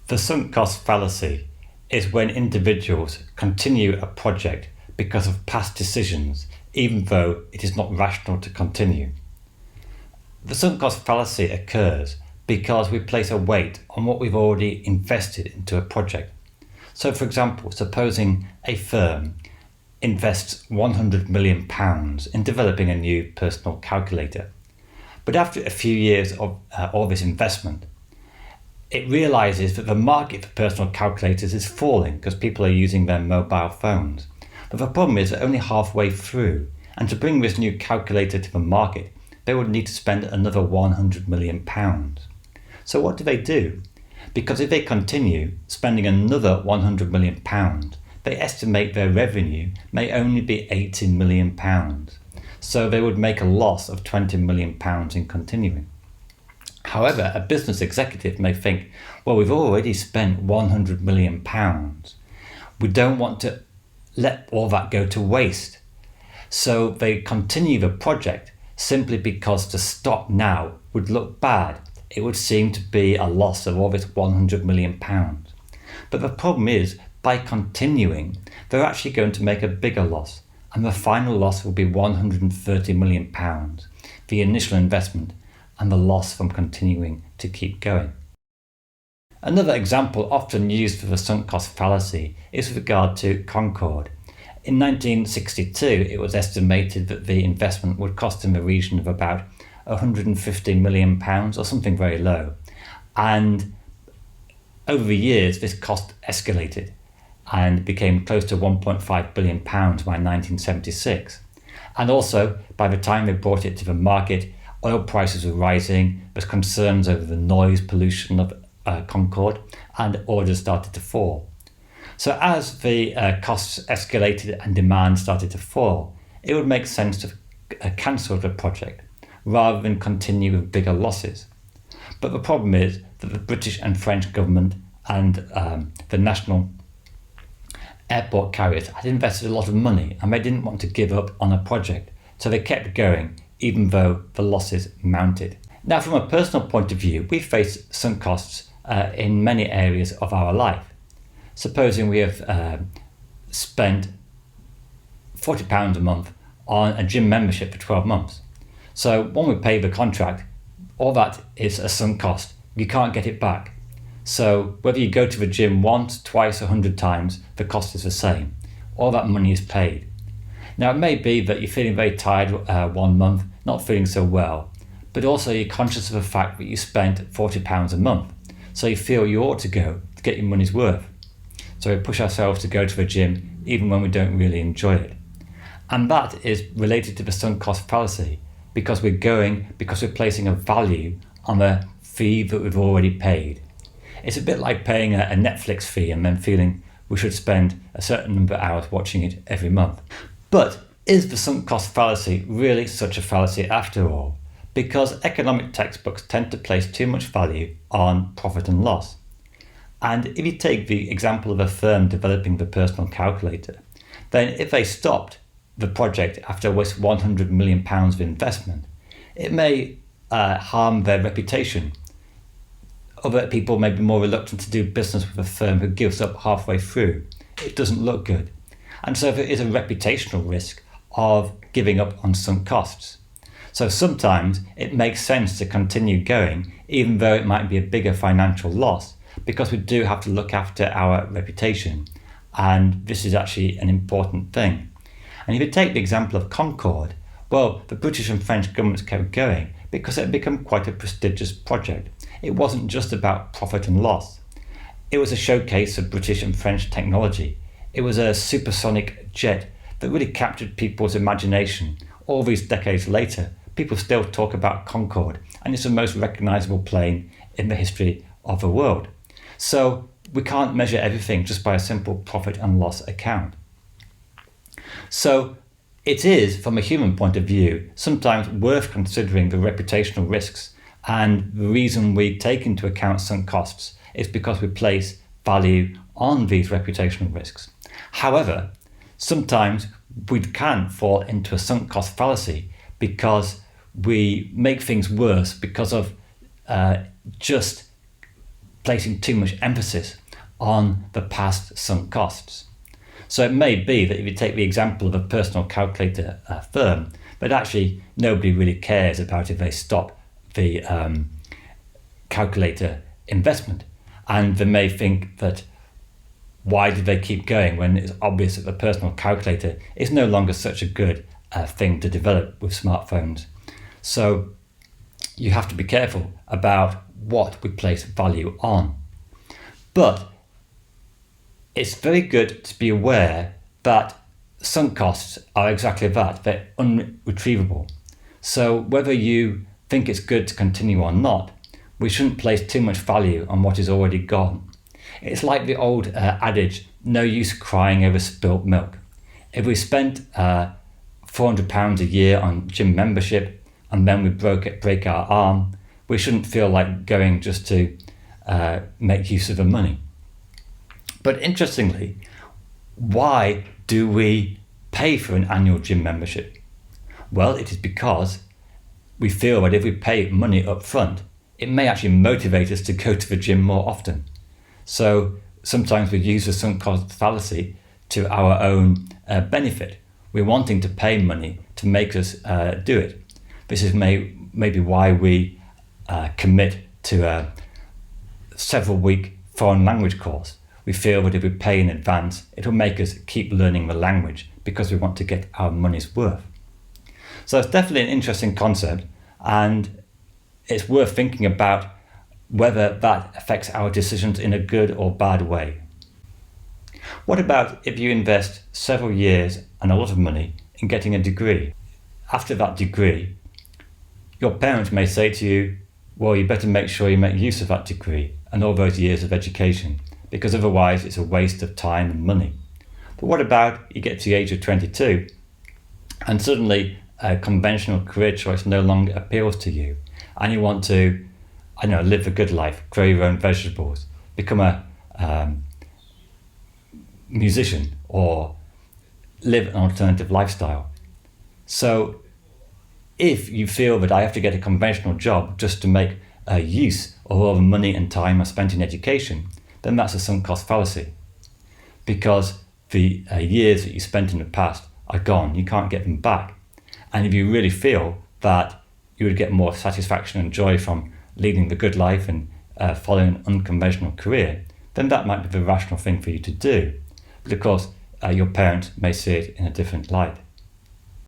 The sunk cost fallacy is when individuals continue a project because of past decisions, even though it is not rational to continue. The sunk cost fallacy occurs because we place a weight on what we've already invested into a project. So, for example, supposing a firm invests £100 million in developing a new personal calculator. But after a few years of all this investment, it realizes that the market for personal calculators is falling because people are using their mobile phones. But the problem is they're only halfway through, and to bring this new calculator to the market, they would need to spend another £100 million. So what do? Because if they continue spending another £100 million, they estimate their revenue may only be £80 million. So they would make a loss of £20 million in continuing. However, a business executive may think, well, we've already spent £100 million. We don't want to let all that go to waste. So they continue the project simply because to stop now would look bad. It would seem to be a loss of all this £100 million. But the problem is, by continuing, they're actually going to make a bigger loss, and the final loss will be £130 million, the initial investment, and the loss from continuing to keep going. Another example often used for the sunk cost fallacy is with regard to Concorde. In 1962, it was estimated that the investment would cost in the region of about £150 million or something very low. And over the years, this cost escalated and became close to £1.5 billion by 1976. And also, by the time they brought it to the market, oil prices were rising, there was concerns over the noise pollution of Concorde, and orders started to fall. So as the costs escalated and demand started to fall, it would make sense to cancel the project rather than continue with bigger losses. But the problem is that the British and French government and the national airport carriers had invested a lot of money, and they didn't want to give up on a project, so they kept going even though the losses mounted. Now, from a personal point of view, we face sunk costs in many areas of our life. Supposing we have spent £40 a month on a gym membership for 12 months. So when we pay the contract, all that is a sunk cost. You can't get it back. So whether you go to the gym once, twice, 100 times, the cost is the same. All that money is paid. Now, it may be that you're feeling very tired 1 month, not feeling so well, but also you're conscious of the fact that you spent £40 a month. So you feel you ought to go to get your money's worth. So we push ourselves to go to the gym even when we don't really enjoy it. And that is related to the sunk cost fallacy, because we're placing a value on a fee that we've already paid. It's a bit like paying a Netflix fee and then feeling we should spend a certain number of hours watching it every month. But is the sunk cost fallacy really such a fallacy after all? Because economic textbooks tend to place too much value on profit and loss. And if you take the example of a firm developing the personal calculator, then if they stopped the project after £100 million of investment, it may harm their reputation. Other people may be more reluctant to do business with a firm who gives up halfway through. It doesn't look good. And so there is a reputational risk of giving up on sunk costs. So sometimes it makes sense to continue going, even though it might be a bigger financial loss, because we do have to look after our reputation. And this is actually an important thing. And if you take the example of Concorde, well, the British and French governments kept going because it had become quite a prestigious project. It wasn't just about profit and loss. It was a showcase of British and French technology. It was a supersonic jet that really captured people's imagination. All these decades later, people still talk about Concorde, and it's the most recognizable plane in the history of the world. So we can't measure everything just by a simple profit and loss account. So it is, from a human point of view, sometimes worth considering the reputational risks, and the reason we take into account sunk costs is because we place value on these reputational risks. However, sometimes we can fall into a sunk cost fallacy because we make things worse because of just placing too much emphasis on the past sunk costs. So it may be that if you take the example of a personal calculator firm, but actually nobody really cares about if they stop the calculator investment. And they may think that why did they keep going when it's obvious that the personal calculator is no longer such a good thing to develop with smartphones. So you have to be careful about what we place value on. But it's very good to be aware that sunk costs are exactly that. They're unretrievable. So whether you think it's good to continue or not, we shouldn't place too much value on what is already gone. It's like the old adage, no use crying over spilt milk. If we spent £400 a year on gym membership and then we break our arm, we shouldn't feel like going just to make use of the money. But interestingly, why do we pay for an annual gym membership? Well, it is because we feel that if we pay money up front, it may actually motivate us to go to the gym more often. So sometimes we use the sunk cost fallacy to our own benefit. We're wanting to pay money to make us do it. This is maybe why we commit to a several-week foreign language course. We feel that if we pay in advance, it will make us keep learning the language because we want to get our money's worth. So it's definitely an interesting concept, and it's worth thinking about whether that affects our decisions in a good or bad way. What about if you invest several years and a lot of money in getting a degree? After that degree, your parents may say to you, well, you better make sure you make use of that degree and all those years of education, because otherwise it's a waste of time and money. But what about you get to the age of 22 and suddenly a conventional career choice no longer appeals to you, and you want to, live a good life, grow your own vegetables, become a musician, or live an alternative lifestyle. So if you feel that I have to get a conventional job just to make use of all the money and time I spent in education, then that's a sunk cost fallacy, because the years that you spent in the past are gone. You can't get them back. And if you really feel that you would get more satisfaction and joy from leading the good life and following an unconventional career, then that might be the rational thing for you to do. But of course, your parents may see it in a different light.